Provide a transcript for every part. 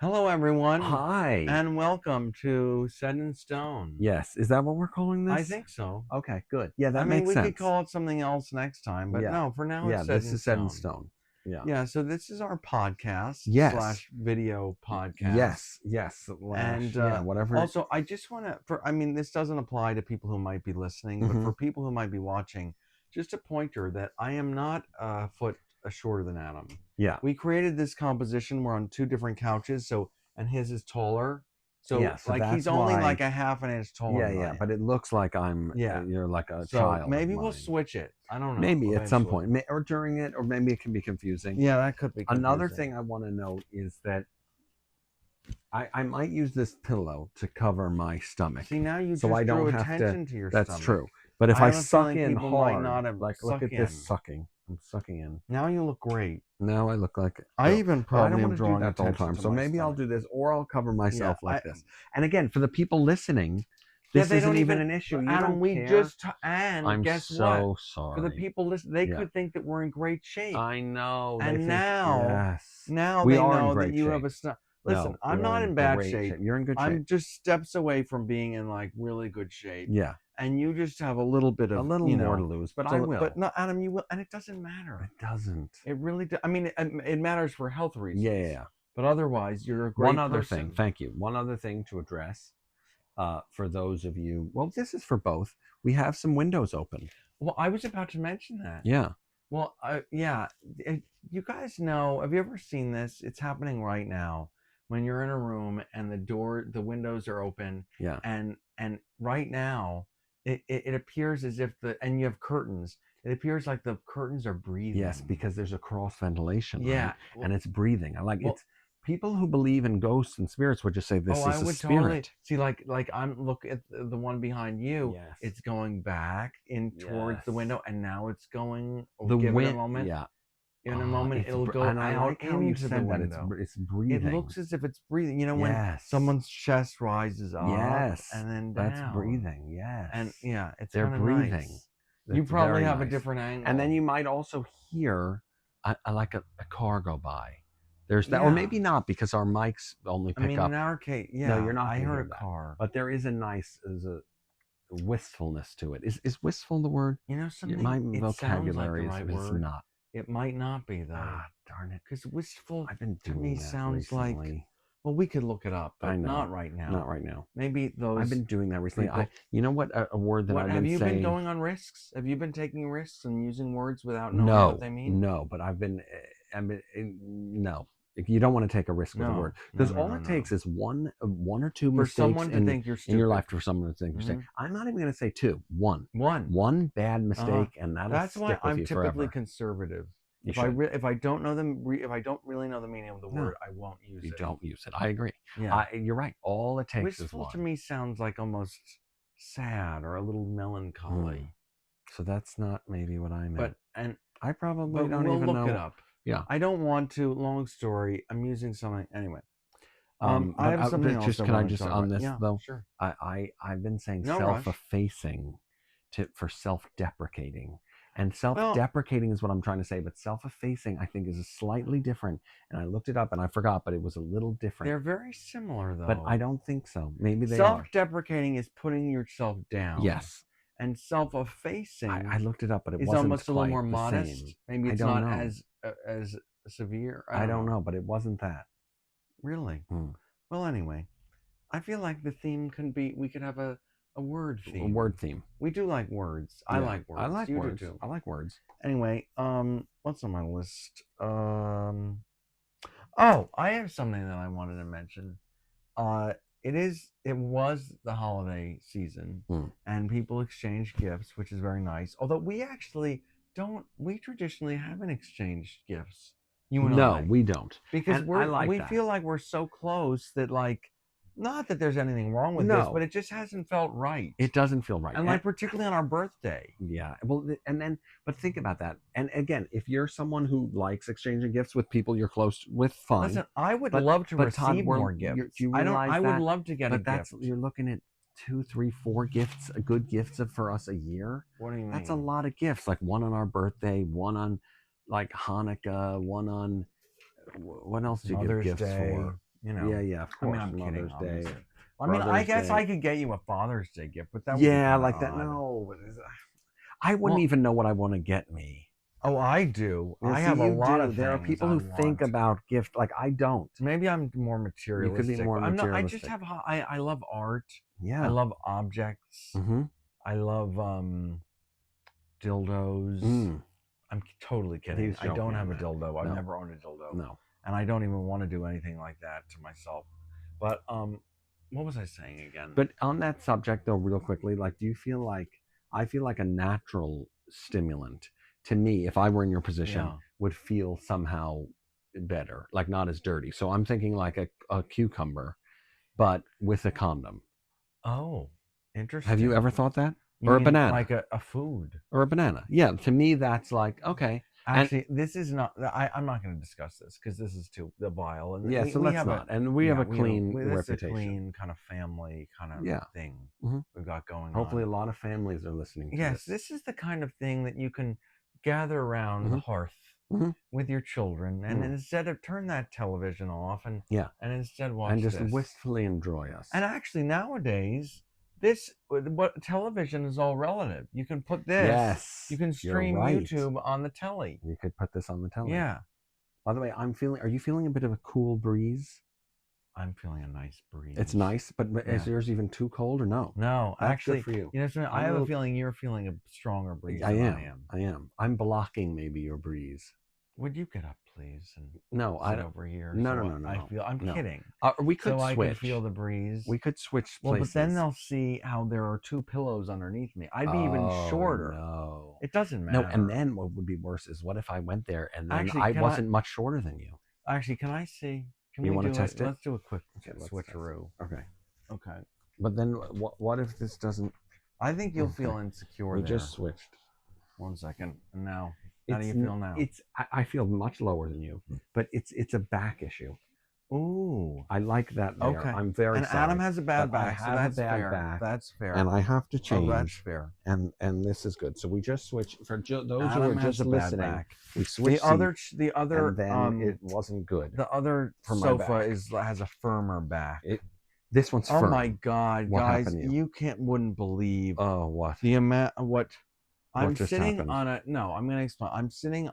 Hello, everyone, Hi. and welcome to Set in Stone. Yes. Is that what we're calling this? I think so. Okay, good. Yeah, that I mean, makes we sense. could call it something else next time, but Yeah. no, for now Yeah, it's Set this in is set Stone. in stone. Yeah. Yeah, so this is our podcast Yes. / video podcast. Yes. And Yeah, whatever. also, I just want to, I mean, this doesn't apply to people who might be listening, but for people who might be watching, just a pointer that I am not a foot shorter than Adam. Yeah. We created this composition. We're on two different couches, and his is taller. So, Yeah, so like, he's that's only why- like a half an inch taller than I Yeah, am. but it looks like I'm. Yeah. You're like a So child. of maybe we'll mine. switch it. I don't know. Maybe at some eventually. point, or during it, or maybe it can be confusing. Yeah, that could be confusing. Another thing I want to note is that I might use this pillow to cover my stomach. See, now you so just I don't drew have attention to. to your That's stomach. true. But if I I have a suck feeling in people might hard, not have like look suck at this in. sucking. I'm sucking in. Now you look great. Now I look like I even but I probably don't am want to do drawing that the whole attention time. to So my maybe I'll stomach. do this, or I'll cover myself Yeah, like this. And again, for the people listening, this they isn't don't even an issue. You Adam, don't we care. just and I'm guess so what? sorry. For the people listening, they Yeah. could think that we're in great shape. I know. And they now, think, now we they are in know great that you shape. have a stomach. Listen, No, I'm we're not in bad great shape. You're in good shape. I'm just steps away from being in like really good shape. Yeah. And you just have a little bit of more to lose, but I will. But no, Adam, you will, and it doesn't matter. It doesn't. It really does. I mean, it matters for health reasons. Yeah. But otherwise, you're a great One other person. thing, thank you. One other thing to address for those of you. Well, this is for both. We have some windows open. Well, I was about to mention that. Yeah. Well, yeah. You guys know? Have you ever seen this? It's happening right now. When you're in a room and the windows are open. Yeah. And right now, it appears as if and you have curtains. It appears like the curtains are breathing. Yes, because there's a cross ventilation. Yeah. Right? And it's breathing. I like it's people who believe in ghosts and spirits would just say this is a spirit. Totally see, like I'm look at the one behind you. Yes. It's going back in towards the window, and now it's going. Give it a moment. Yeah. In a moment, it'll go out into the window. It's breathing. It looks as if it's breathing. You know, when someone's chest rises up, and then down. That's breathing. Yes. And yeah, they're breathing. Nice. You probably have a different angle. And then you might also hear like a car go by. There's that, or maybe not, because our mics only pick up. In our case, No, you're not. I heard a car, but there is a wistfulness to it. Is wistful the word? You know, something. My vocabulary like the right is word. not. It might not be though. Ah, darn it! Because wistful I've been to doing me that sounds recently. like. Well, we could look it up, but I know. not right now. Not right now. Maybe those. I've been doing that recently. people- You know what? A word that I've been saying. Have you been going on risks? Have you been taking risks and using words without knowing what they mean? No, but I've been. No. You don't want to take a risk with a word, because all it takes is one or two mistakes for someone to think you're stupid. in your life, for someone to think you're stupid. I'm not even going to say two. One bad mistake, and that's stick why with I'm you typically forever. conservative. You if I don't know if I don't really know the meaning of the word, I won't use it. You don't use it. I agree. Yeah, you're right. All it takes wistful is one. to me sounds like almost sad or a little melancholy. So that's not maybe what I meant. But I probably don't we'll even look know. it up. Yeah. I don't want to. Long story. I'm using something anyway. I have something else. Can I just on this though? Sure. I've been saying No self-effacing for self-deprecating. And self-deprecating is what I'm trying to say, but self-effacing I think is slightly different. And I looked it up and I forgot, but it was a little different. They're very similar though. But I don't think so. Maybe they Self-deprecating is putting yourself down. Yes. And self-effacing. I looked it up, but it wasn't almost a little more modest. Same. Maybe it's not as severe. I don't know, but it wasn't that. Really? Well, anyway, I feel like the theme we could have a word theme. A word theme. We do like words. Yeah. I like words. I like you words. Do too. I like words. Anyway, what's on my list? I have something that I wanted to mention. It was the holiday season, and people exchange gifts, which is very nice. Although we traditionally haven't exchanged gifts. You and I. No, we don't. Because we feel like we're so close that not that there's anything wrong with this, but it just hasn't felt right. It doesn't feel right. And particularly on our birthday. Yeah. Well, but think about that. And again, if you're someone who likes exchanging gifts with people you're close with, fine. Listen, I would love to receive more gifts. Do you realize I would love to get a gift. You're looking at 2, 3, 4 gifts, good gifts for us a year. What do you mean? That's a lot of gifts. Like one on our birthday, one on like Hanukkah, one on what else do you give gifts for? You know. Yeah, of I mean, course. I'm kidding. Mother's Day. Obviously. I mean, I Brother's guess Day. I could get you a Father's Day gift, but that would be Yeah, kinda like that. odd. No, I wouldn't Well, even know what I want to get me. oh, I do. Yeah, I see, have a you lot do. of There are things people I who think want. about gift. Like I don't. Maybe I'm more You could be materialistic. more But I'm not. I just materialistic. have. I love art. I Yeah. love objects. Mm-hmm. I love dildos. I'm totally kidding. He's I don't joking have on a that. dildo. I've No. never owned a dildo, No. and I don't even want to do anything like that to myself. But what was I saying again? But on that subject, though, real quickly, like, do you feel like I feel like a natural stimulant to me, if I were in your position, Yeah. would feel somehow better, like not as dirty. So I'm thinking like a cucumber, but with a condom. Oh, interesting. Have you ever thought that? You Or a mean banana? like a food? Or a banana? Yeah. To me, that's like okay. Actually, this is not. I'm not going to discuss this because this is too vile. And Yeah. So let's not. And we have a clean this is a reputation. clean kind of family kind of thing we've got going Hopefully, on. a lot of families are listening to Yes, this. this is the kind of thing that you can gather around the hearth with your children, and instead of turn that television off and instead watch and just this. wistfully enjoy us. And actually, nowadays, what television is all relative. You can put this. Yes, you can stream YouTube on the telly. You could put this on the telly. Yeah. By the way, are you feeling a bit of a cool breeze? I'm feeling a nice breeze. It's nice, but is yours even too cold or no? No, That's actually, good for you. You know, I have a feeling you're feeling a stronger breeze than I am. I'm blocking maybe your breeze. Would you get up, please, and sit over here? No. I'm kidding. We could switch. I could feel the breeze. We could switch places. Well, but then they'll see how there are two pillows underneath me. I'd be even shorter. No, it doesn't matter. No, and then what would be worse is what if I went there and then I wasn't much shorter than you. Actually, can I see? You want to test it? Let's do a quick switcheroo. Okay. But then what if this doesn't? I think you'll feel insecure. We just switched. 1 second. And now, how do you feel now? I feel much lower than you, but it's a back issue. Ooh, I like that. There. Okay, I'm very sorry. Adam has a bad back. I have a bad back. That's fair. And I have to change. Oh, that's fair. And this is good. So we just switched for those Adam who are just listening. We switched the other, and then it wasn't good. The other sofa has a firmer back. This one's firm. Oh my God, guys! You wouldn't believe. Oh, what the amount? What? I'm sitting happened? On a no. I'm gonna explain. I'm sitting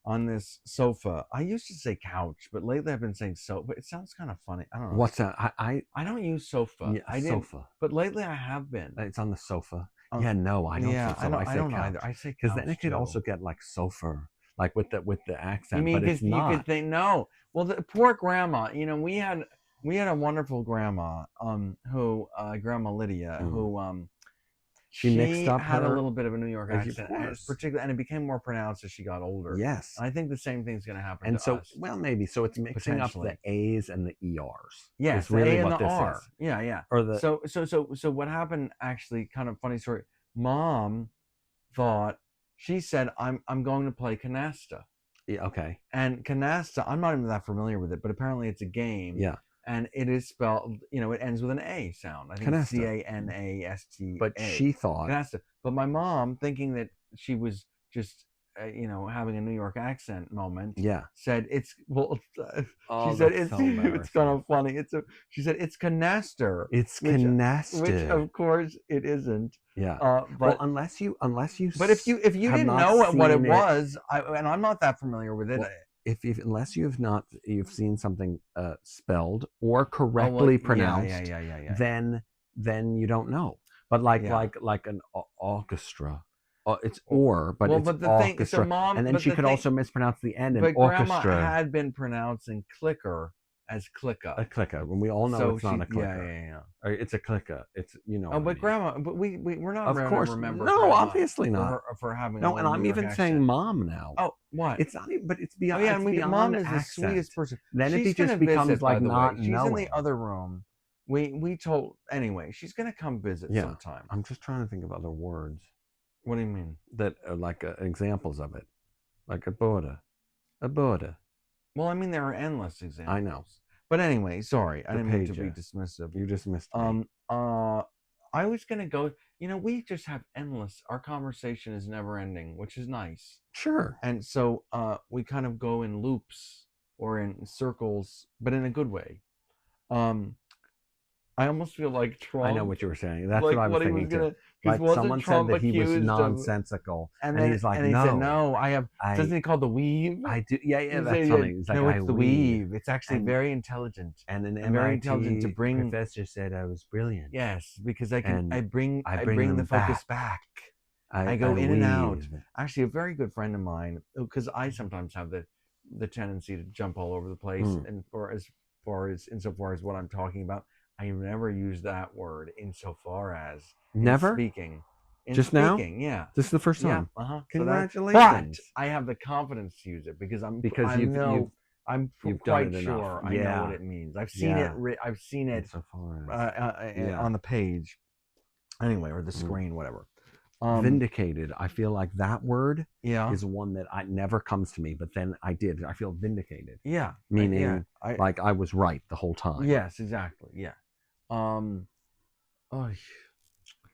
on this sofa. I used to say couch, but lately I've been saying sofa. It sounds kind of funny. I don't know. What's that? I don't use sofa. Yeah, sofa. But lately I have been. It's on the sofa. Yeah, no, I don't. Yeah, say so. I don't couch. either. I say because then it could also get like sofa, like with the accent. You mean but it's not. You could think no. Well, the poor grandma. You know, we had a wonderful grandma. Who Grandma Lydia, who She mixed up had a little bit of a New York accent, and it became more pronounced as she got older. Yes, and I think the same thing's going to happen. And to so, us. well, maybe so it's mixing up the A's and the ERs. Yes, the really A and what the this R. is. Yeah. Or the so what happened? Actually, kind of funny story. Mom thought she said, "I'm going to play canasta." Yeah, okay. And canasta, I'm not even that familiar with it, but apparently it's a game. Yeah. And it is spelled, it ends with an A sound. I think canasta. Canasta. But she thought. Canasta. But my mom, thinking that she was just, having a New York accent moment. Yeah. Said it's, she said it's kind of funny. She said it's canaster. It's canaster. Which of course it isn't. Yeah. But unless you. But if you didn't know what it was, and I'm not that familiar with it. Well, unless you've seen something spelled or correctly pronounced, then you don't know. But like an orchestra, it's but it's orchestra. So Mom, and then she could also mispronounce the end in orchestra. Grandma had been pronouncing clicker as clicka. A clicker, when we all know it's not a clicker. Yeah. Or it's a clicker. It's Oh, but Grandma, but we're not. Of course, remember. No, obviously not. For having no, and I'm even saying Mom now. Oh, what? It's not even, but it's beyond. Oh yeah, and Mom is the sweetest person. Then it just becomes like not knowing. She's in the other room. We told anyway. She's gonna come visit sometime. I'm just trying to think of other words. What do you mean? That are like examples of it, like a border. Well, I mean there are endless examples. I know. But anyway, sorry, I didn't mean to be dismissive. You just missed me. I was gonna go. We just have endless. Our conversation is never ending, which is nice. Sure. And so we kind of go in loops. or in circles, but in a good way. I almost feel like Trump. I know what you were saying. That's like what I was thinking too. Like someone Trump said that he was nonsensical, and he's like, "No, said, no, I have." Doesn't he call the weave? I do. Yeah, that's funny. He's like, no, it's the weave. It's actually very intelligent, and an very intelligent to bring. Professor said I was brilliant. Yes, because I bring the focus back. I go in weave. and out. Actually, a very good friend of mine, because I sometimes have the tendency to jump all over the place, and insofar as what I'm talking about. I never use that word insofar as speaking. Now? Yeah. This is the first time. Yeah. Uh-huh. Congratulations. But I have the confidence to use it because I'm quite sure I know what it means. I've seen it. I've seen it on the page, anyway, or the screen, whatever. Vindicated. I feel like that word is one that never comes to me, but then I did. I feel vindicated. Yeah. Meaning, like I was right the whole time. Yes, exactly. Yeah. What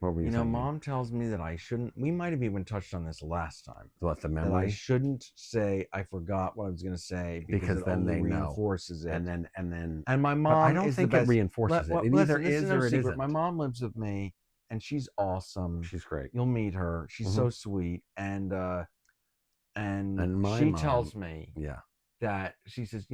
were you saying? Mom tells me that I shouldn't. We might have even touched on this last time. What, the memory? That I shouldn't say I forgot what I was going to say because then they reinforces know. it. And my mom. I don't think it reinforces it. It either is or it isn't. My mom lives with me, and she's awesome. She's great. You'll meet her. She's so sweet, and she tells me that she says,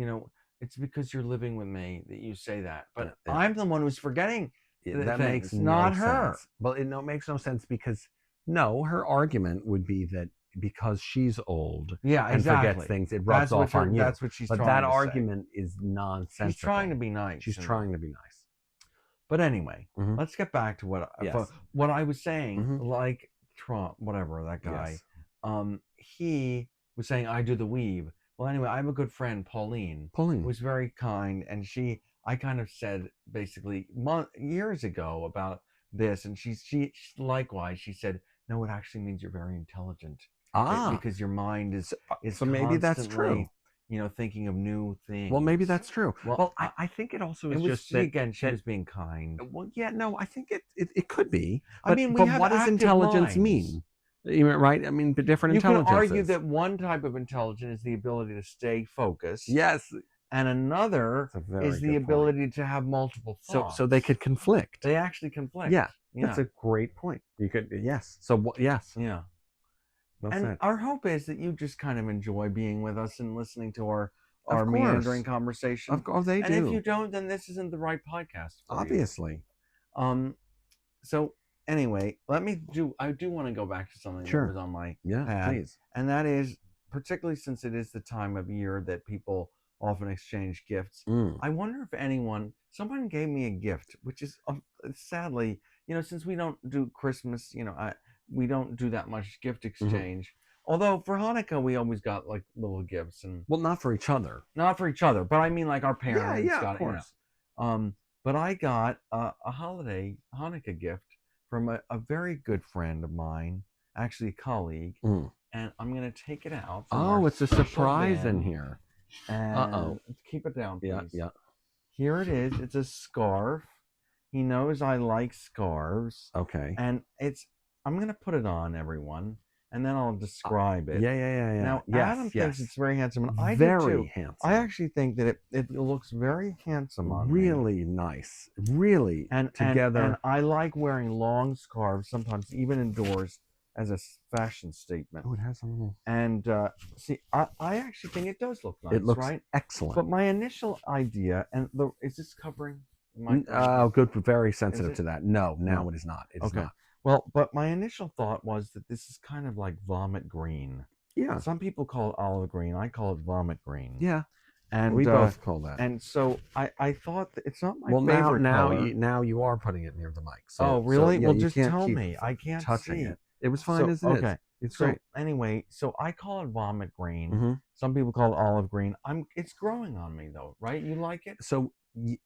it's because you're living with me that you say that, but I'm the one who's forgetting. That makes not her. Well, it makes no sense because her argument would be that because she's old and forgets things, it rubs off on you. That's what she's trying to say. But that argument is nonsensical. She's trying to be nice. She's trying to be nice. But anyway, let's get back to what I was saying. Like Trump, whatever, that guy. Yes. He was saying, I do the weave. Well, anyway, I have a good friend, Pauline. Pauline was very kind, and I kind of said basically years ago about this, and she likewise, she said, no, it actually means you're very intelligent. Because your mind is so maybe that's true. Thinking of new things. Well, maybe that's true. Well, I think it also is just that, again, she was being kind. Well, yeah, no, I think it could be. But, I mean, but what does intelligence mean? Right? I mean, the different intelligences. You can argue that one type of intelligence is the ability to stay focused. Yes. And another is the ability to have multiple thoughts. So they could conflict. They actually conflict. Yeah. That's a great point. You could, yes. So, yes. Yeah. And our hope is that you just kind of enjoy being with us and listening to our meandering conversation. Of course, they do. And if you don't, then this isn't the right podcast for Obviously. you. So anyway, I do want to go back to something that was on my pad. Please. And that is, particularly since it is the time of year that people often exchange gifts. I wonder if someone gave me a gift, which is sadly, since we don't do Christmas, we don't do that much gift exchange. Although for Hanukkah, we always got like little gifts, and not for each other. Not for each other, but I mean like our parents got of course. But I got a holiday Hanukkah gift from a very good friend of mine, actually a colleague, and I'm gonna take it out. Oh, it's a surprise in here. And keep it down, please. Yeah. Here it is. It's a scarf. He knows I like scarves. Okay. And I'm gonna put it on, everyone, and then I'll describe it. Yeah. Now, Adam thinks it's very handsome, and I do too. Handsome. I actually think that it looks very handsome on me. Really nice. Really together. And I like wearing long scarves, sometimes even indoors, as a fashion statement. Oh, it has a little. And see, I actually think it does look nice. It looks right? excellent. But my initial idea, is this covering? Good. Very sensitive to that. No, now it is not. It is not. Well, but my initial thought was that this is kind of like vomit green. Yeah. Some people call it olive green. I call it vomit green. Yeah. And we both call that. And so I thought that it's not my favorite color. Now you are putting it near the mic. So, really? Well, just tell me. I can't touching see it. It was fine as it is. Okay. It's great. Anyway, so I call it vomit green. Some people call it olive green. It's growing on me though, right? You like it? So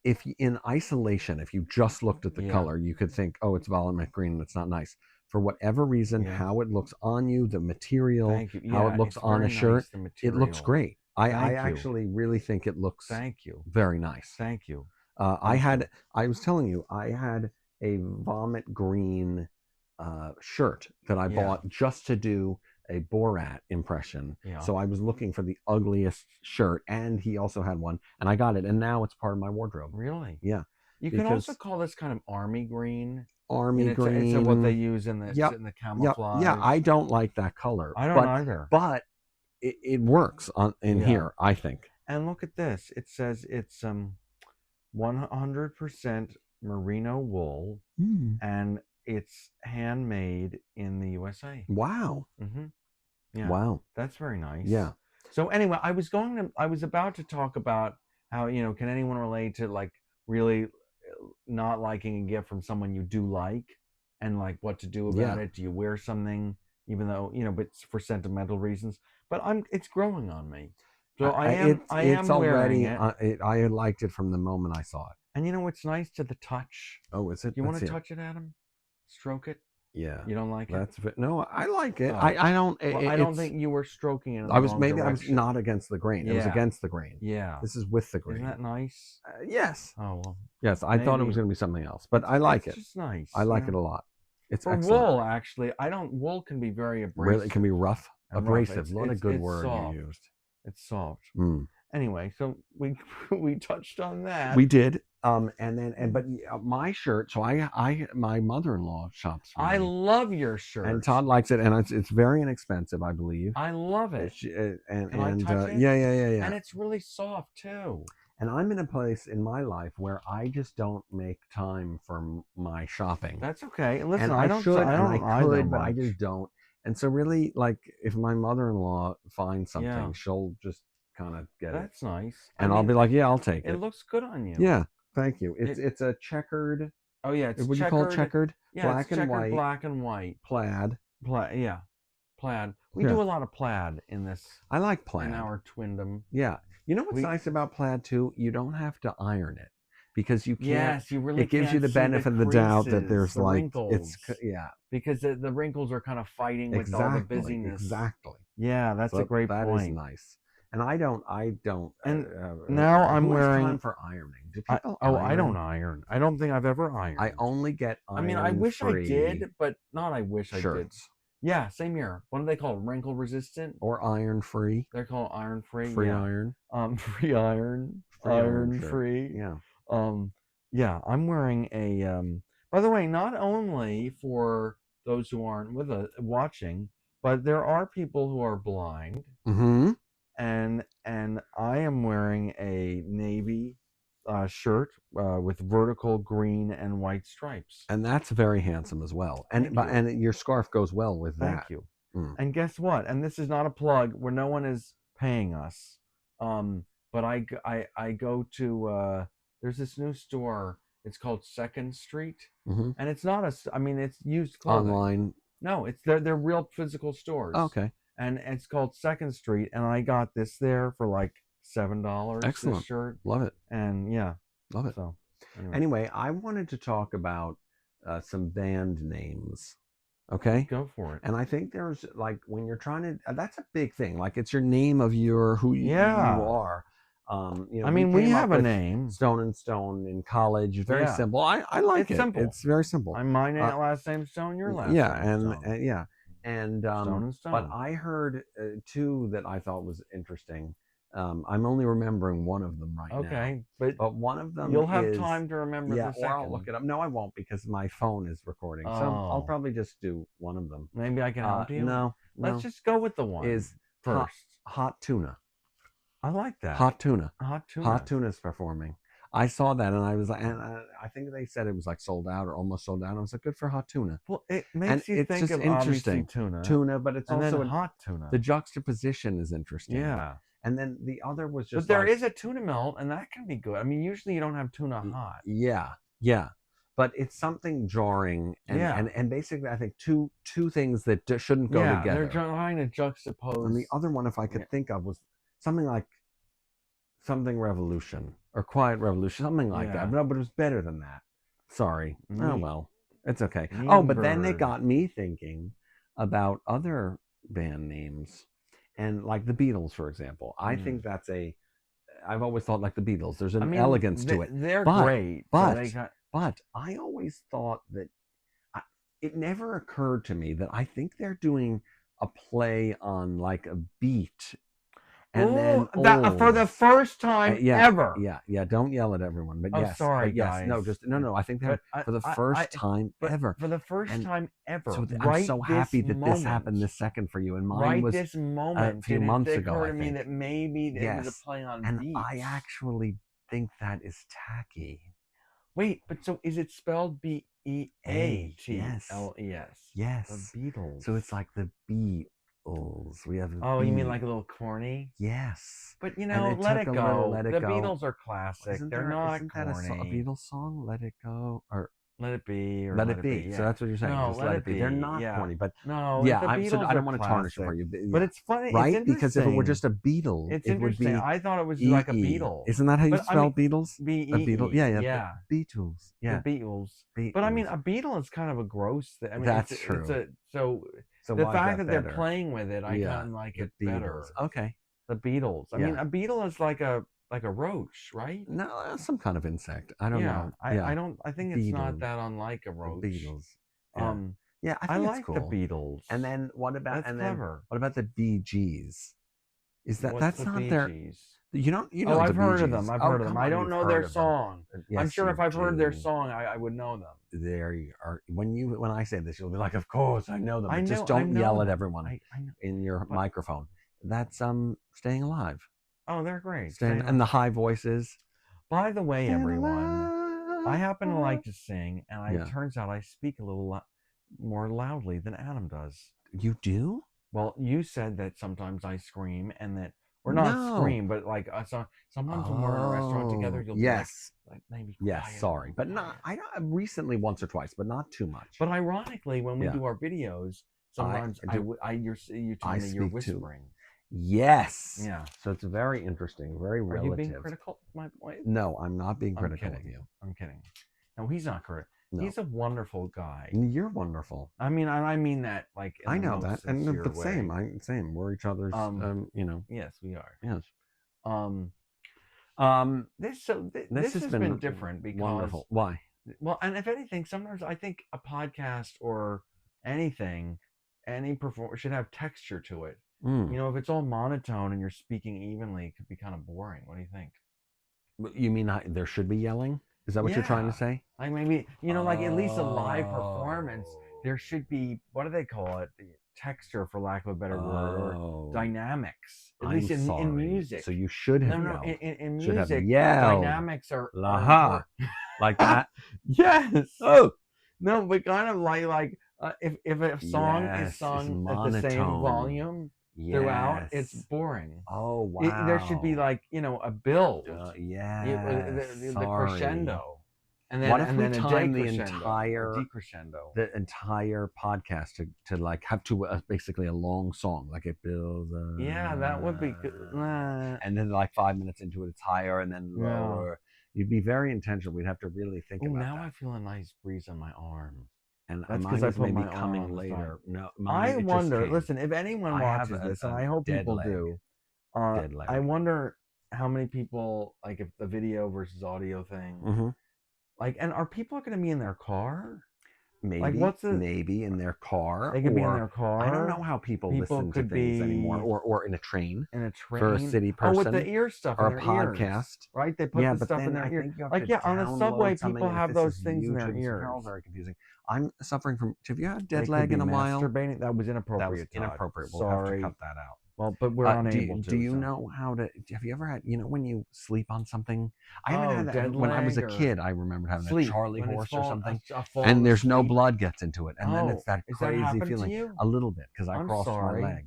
if in isolation, if you just looked at the color, you could think, oh, it's vomit green and it's not nice. For whatever reason, how it looks on you, the material, how it looks on a shirt, it looks great. I actually really think it looks very nice. Thank you. I was telling you, I had a vomit green shirt that I bought just to do a Borat impression. Yeah. So I was looking for the ugliest shirt, and he also had one, and I got it, and now it's part of my wardrobe. Really? Yeah. You can also call this kind of army green. Army green. It's what they use in the camouflage. Yeah, I don't like that color. I don't either. But it works in here, I think. And look at this. It says it's 100% merino wool, and it's handmade in the USA. Wow. Mm-hmm. Yeah. Wow. That's very nice. Yeah. So anyway, I was about to talk about how, can anyone relate to like really not liking a gift from someone you do like, and like what to do about it. Do you wear something even though, but it's for sentimental reasons? But it's growing on me. So I am wearing it. I liked it from the moment I saw it. And it's nice to the touch. Oh, is it? You want to touch it, Adam? Stroke it? Yeah. You don't like it? No, I like it. I don't. I don't think you were stroking it. I was not against the grain. Yeah. It was against the grain. Yeah. This is with the grain. Isn't that nice? Yes. Oh well. Yes, I thought it was going to be something else, but I like it. It's just nice. I like it a lot. It's for excellent. Wool. Actually, wool can be very abrasive. Really, it can be rough, abrasive. What a good word soft. you used. It's soft. Mm. Anyway, so we touched on that. We did. But my shirt. So my mother-in-law shops for me. I love your shirt. And Todd likes it, and it's very inexpensive, I believe. I love it. Can I touch it? Yeah. And it's really soft too. And I'm in a place in my life where I just don't make time for my shopping. That's okay. Listen, and I could, but I just don't. And so really, like, if my mother-in-law finds something, she'll just kind of get it. That's nice. And I'll be like, yeah, I'll take it. It looks good on you. Yeah, thank you. It's a checkered. Oh yeah, it's what do you call it? Checkered? Yeah, black and white. Black and white. Plaid. Yeah, plaid. We do a lot of plaid in this. I like plaid. In our twindom. Yeah. You know what's nice about plaid too? You don't have to iron it because you can't. Yes, you really. It gives you the benefit of the doubt that there's the like wrinkles. Because the wrinkles are kind of fighting with all the busyness. Exactly. Yeah, that's a great point. That is nice. And I don't. And now I'm wearing time for ironing. Do people I don't iron. I don't think I've ever ironed. I only get iron. I mean, I wish I did, but not. I wish I did. Shirts. Yeah, same here. What do they call it? Wrinkle resistant or iron free? They're called iron free. Free iron. Free iron. Iron free. Yeah. Yeah. I'm wearing a. By the way, not only for those who aren't watching, but there are people who are blind. Mm-hmm. And I am wearing a navy shirt with vertical green and white stripes, and that's very handsome as well. And your scarf goes well with that. Thank you. And guess what? And this is not a plug where no one is paying us. But I go to there's this new store. It's called Second Street, and it's not it's used clothing. Online. No, they're real physical stores. Okay. And it's called Second Street, and I got this there for like $7. Excellent. This shirt. Love it. And love it. So anyway, I wanted to talk about some band names. Okay, go for it. And I think there's like when you're trying to, that's a big thing. Like it's your name of who you are. We have a name. Stone and Stone in college. Very simple. I like it. Simple. It's very simple. I'm mine last name Stone. Your last. Yeah, and Stone and Stone. But I heard two that I thought was interesting. I'm only remembering one of them right now. Okay, but one of them you'll have time to remember the second. Or I'll look it up. No, I won't because my phone is recording. So I'll probably just do one of them. Maybe I can help you. No, let's just go with the one. Is first hot tuna. I like that. Hot tuna. Hot tuna. Hot tuna's performing. I saw that and I was like, and I think they said it was like sold out or almost sold out. I was like, good for hot tuna. Well, it makes you think of interesting tuna, but it's also hot tuna. The juxtaposition is interesting. Yeah. And then the other was just. But there is a tuna melt, and that can be good. I mean, usually you don't have tuna hot. Yeah. But it's something jarring, and basically, I think two things that shouldn't go together. They're trying to juxtapose. And the other one, if I could think of, was something like Something Revolution or Quiet Revolution, something like that. No, but it was better than that. Sorry. Oh well, it's okay. But then it got me thinking about other band names, and like the Beatles, for example. I think that's I've always thought like the Beatles. There's an elegance to it. They're great. But I always thought that it never occurred to me that I think they're doing a play on like a beat. And then for the first time ever. Yeah. Don't yell at everyone. But yes, sorry, guys. No. I think that for the first time ever. For the first time ever. So I'm so happy that this happened this second for you. And mine was this moment a few months ago. Occurred to me that maybe it was a play on beats. And I actually think that is tacky. Wait, but so is it spelled BEATLES? Yes. Yes. The Beatles. So it's like the Beatles. We have. You mean like a little corny? Yes. But Let It Go. The Beatles are classic. They're not isn't corny. That a Beatles song? Let It Go or Let It Be or Let It Be. Yeah. So that's what you're saying. No, just Let It Be. They're not corny, but no. Yeah, the Beatles I don't want to tarnish it for you. But it's funny, right? It's because if it were just a Beatle, it would be. I thought it was like a Beatle. Isn't that how you spell Beatles? B-E-E. A Beatle. Yeah. Beatles. Yeah. The Beatles. But I mean, a Beatle is kind of a gross thing. I mean, that's true. So the fact that they're playing with it, I kind of like it better. Okay. The Beatles. I mean, a beetle is like a roach, right? No, some kind of insect. I don't know. I think it's not that unlike a roach. The Beatles. Yeah, I think like cool. The Beatles. And then what about clever. What about the Bee Gees? Is that that's not Bee their? Gees? You know. I've heard of them. I've heard of them. I don't know their song. Yes, I'm sure if I've heard their song, I would know them. There you are. When I say this, you'll be like, "Of course, I know them." Just don't yell at everyone in your microphone. That's Staying Alive. Oh, they're great. And the high voices. By the way, everyone, I happen to like to sing, and it turns out I speak a little more loudly than Adam does. You do? Well, you said that sometimes I scream, and that not scream, but like sometimes when we're in a restaurant together, you'll be like maybe quiet. Yes, sorry, but not. I recently once or twice, but not too much. But ironically, when we do our videos, sometimes you tell me you're whispering. Yes. Yeah. So it's very interesting, very relative. Are you being critical of my voice? No, I'm not being critical of you. I'm kidding. No, he's not critical. No. He's a wonderful guy. You're wonderful. I mean that like. I know that, but same. We're each other's. Yes, we are. Yes. This has been different because. Wonderful. Why? Well, and if anything, sometimes I think a podcast or anything, any performer should have texture to it. If it's all monotone and you're speaking evenly, it could be kind of boring. What do you think? You mean there should be yelling? Is that what you're trying to say? Like maybe, like at least a live performance, there should be, what do they call it? Texture, for lack of a better word, or dynamics. At least in music. So you should have yelled. In music, have yelled. Dynamics are... like that? Yes. Oh. No, but kind of like if a song is sung at the same volume... throughout, it's boring. Oh, wow. There should be like, a build. The crescendo. And then, what if we time the entire podcast to like have basically a long song, like it builds. That would be good. And then like 5 minutes into it, it's higher and then lower. You'd be very intentional. We'd have to really think about now that. I feel a nice breeze on my arm. And that's because I put my coming later. No, I wonder. Listen, if anyone watches this, and I hope people do, I wonder how many people like if the video versus audio thing. Like, and are people going to be in their car? Maybe. Like, maybe in their car. They could be in their car. I don't know how people listen to things anymore, or in a train. In a train for a city person. Oh, with the ear stuff or in a their podcast, ears, right? They put the stuff in their ear. Like on the subway, people have those things in their ears. It's all very confusing. I'm suffering from. Have you had dead leg in a while? That was inappropriate. That was inappropriate. We'll have to cut that out. Well, but we're unable to. Do you know how to? Have you ever had? When you sleep on something? I haven't had that. When I was a kid, I remember having a Charlie horse or something, and there's no blood gets into it, and then it's that crazy feeling. A little bit because I crossed my leg.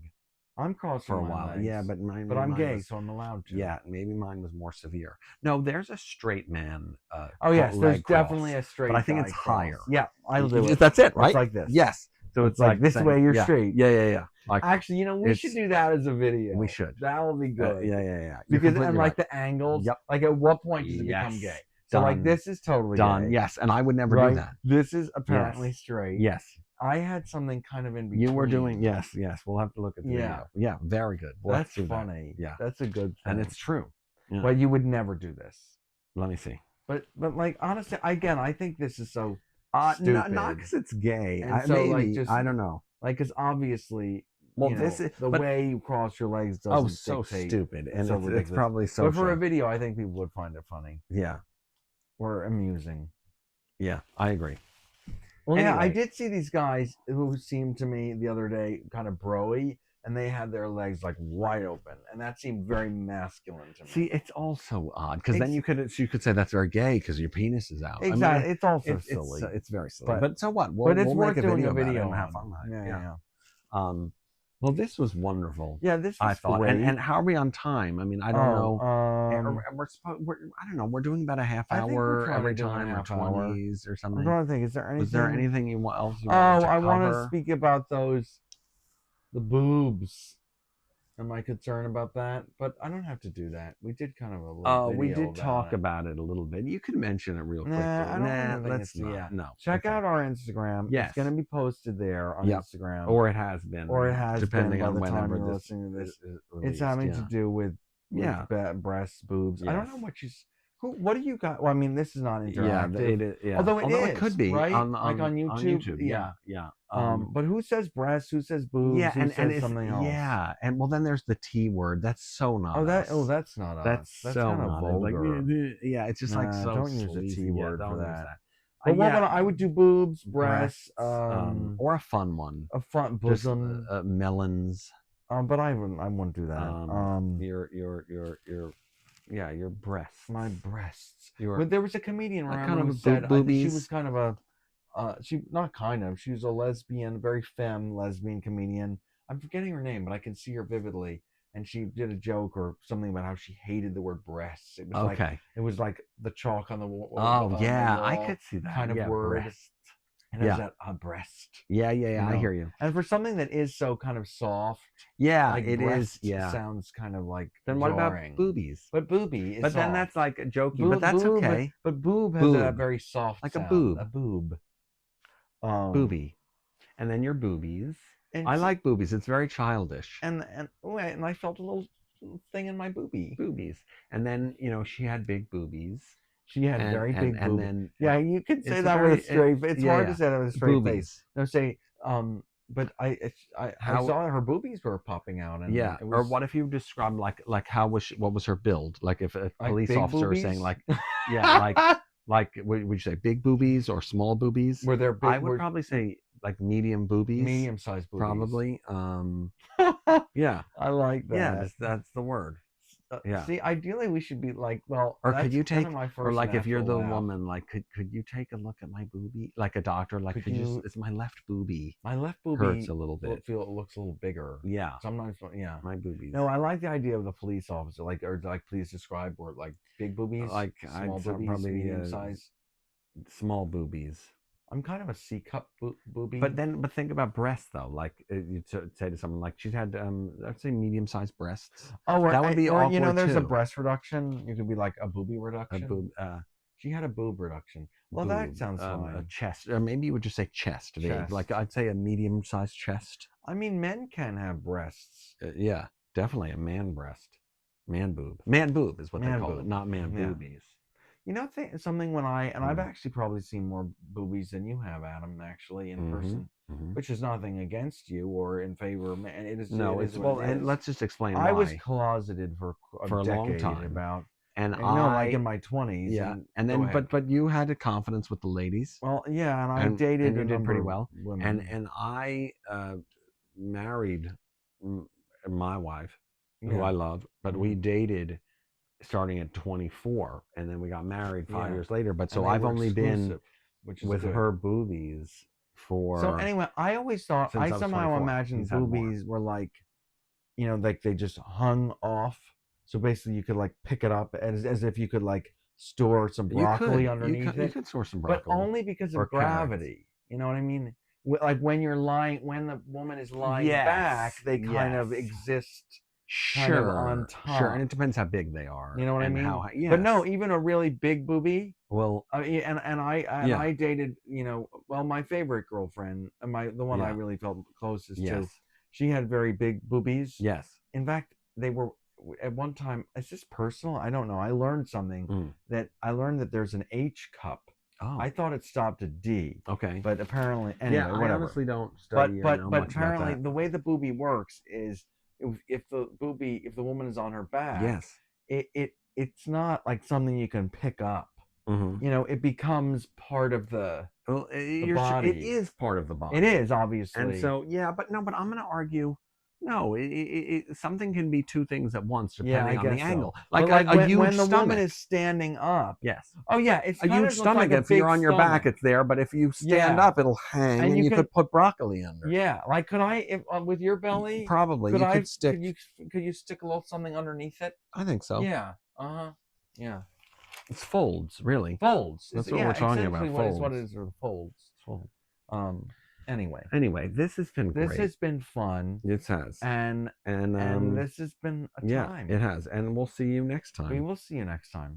I'm crossed for a while. Yeah, but I'm gay, so I'm allowed to. Yeah, maybe mine was more severe. No, there's a straight man. Yes, there's definitely a straight. But I think it's higher. Yeah, I'll do it. That's it, right? It's like this. Yes. So it's like this way you're straight. Yeah. Like, actually, we should do that as a video. We should. That will be good. Yeah. Because and like the angles. Yep. Like at what point does it become gay? So like this is totally done. Gay. Yes, and I would never do that. This is apparently straight. Yes. I had something kind of in between. You were doing yes. We'll have to look at the video. Yeah, very good. That's funny. Yeah, that's a good thing. And it's true. Yeah. But you would never do this. Let me see. But like honestly, again, I think this is so stupid. Not because it's gay. So, maybe like, just, I don't know. Like, because obviously Well, this is the way you cross your legs doesn't so dictate. stupid, and so it's probably so. But for a video, I think people would find it funny. Yeah. Or amusing. Yeah, I agree. Well, anyway. Yeah, I did see these guys who seemed to me the other day kind of bro-y, and they had their legs like wide open, and that seemed very masculine to me. See, it's also odd because then you could say that's very gay because your penis is out. Exactly, I mean, it's also silly. It's very silly. But so what? We'll worth make doing a video and have fun. Yeah. Well, this was wonderful. Yeah, this was great. And how are we on time? I mean, I don't know. I don't know. We're doing about a half hour every time, or 20s or something. I'm trying to think. Is there anything? Was there anything else you wanted to cover? I want to speak about the boobs. And my concern about that, but I don't have to do that. We did kind of a little. We did talk about it a little bit. You could mention it real quickly. Let's not. Yeah. No. Check out our Instagram. Yes. It's going to be posted there on Instagram, or it has been, depending on whenever you're listening to this. It's having to do with breasts, boobs. I don't know what you. What do you got? Well, I mean, this is not interactive. Although it could be right, on YouTube. Yeah. But who says breasts? Who says boobs? Yeah, who says something else? Yeah, and well, then there's the T word. That's so not. That's not us. That's so kind of vulgar. It's just like so. Don't use the T word for that. But I would do boobs, breasts, or a fun one. A fun bosom, melons. But I wouldn't do that. Your breasts. My breasts. But there was a comedian who said she was kind of a. She was a lesbian, very femme lesbian comedian. I'm forgetting her name, but I can see her vividly. And she did a joke or something about how she hated the word breasts. It was like the chalk on the wall. I could see that kind of word. Breast. And there's a breast. Yeah, I hear you. And for something that is so kind of soft, like it is. Yeah, sounds kind of like. Then what about boobies? But booby is. But then that's like a jokey. But that's okay. But boob has a very soft, like sound. A boob. A boob. Boobie, and then your boobies. I like boobies. It's very childish. And I felt a little thing in my boobies. And then she had big boobies. She had very big boobies. And then you could say that with a straight face. It's hard to say that with a straight face. No, say but I saw her boobies were popping out. And or what if you described like how was what was her build? Like if a police officer was saying like like would you say big boobies or small boobies? Were there big? I would probably say like medium boobies. Medium-sized boobies. Probably. Yeah. I like that. Yeah, that's the word. See, ideally we should be like, well, or could you take, or like if you're the woman, like could you take a look at my boobie, like a doctor, like could you? It's my left boobie. My left boobie hurts a little bit. It looks a little bigger. Yeah. Sometimes, my boobies. No, I like the idea of the police officer, please describe word like big boobies, like small boobies, probably medium size, small boobies. I'm kind of a C cup boobie. But think about breasts though. Like you say to someone like she's had I'd say medium sized breasts. Oh, that would be awkward there's too. a breast reduction. You could be like a boobie reduction. She had a boob reduction. Well, that sounds fine. A chest, or maybe you would just say chest. Like I'd say a medium sized chest. I mean, men can have breasts. Yeah, definitely a man breast, man boob is what they call it, not man boobies. You know, something when I've actually probably seen more boobies than you have, Adam, actually in person, which is nothing against you or in favor of men. It is and let's just explain why. I was closeted for a long time and like in my 20s. Yeah, and then but you had a confidence with the ladies. Well, yeah, and I dated and you did pretty well. Women. And I married my wife, who I love, but we dated starting at 24, and then we got married 5 years later. But so I've only been with her boobies for. So anyway, I always thought I somehow imagined boobies were like, like they just hung off. So basically, you could like pick it up as if you could like store some broccoli underneath it. You could store some broccoli, but only because of gravity. You know what I mean? Like when the woman is lying back, they kind of exist. On top. Sure, and it depends how big they are. You know what I mean? But no, even a really big boobie. Well, I dated, my favorite girlfriend, the one I really felt closest to. She had very big boobies. Yes. In fact, they were at one time. It's just personal. I don't know. I learned something that there's an H cup. Oh. I thought it stopped at D. Okay. But apparently, anyway, yeah, I whatever. honestly don't study but much apparently about that. the way the boobie works is if the woman is on her back, yes, it's not like something you can pick up. Mm-hmm. You know, it becomes part of the body. It is part of the body. It is, obviously. And so, but I'm going to argue, no, something can be two things at once depending on the angle. Like a huge when the stomach. woman is standing up. Yes. Oh yeah, it's a huge stomach. Like if you're on your back, it's there. But if you stand up, it'll hang, and you could put broccoli under. Yeah, like could I, if with your belly? Probably. Could stick. Could you stick a little something underneath it? I think so. Yeah. Yeah. It's folds, really. Folds. That's what we're talking about. Folds. What it is are the folds. Folds. Anyway, this has been great. This has been fun. It has. And this has been a time. Yeah, it has. And we'll see you next time. We will see you next time.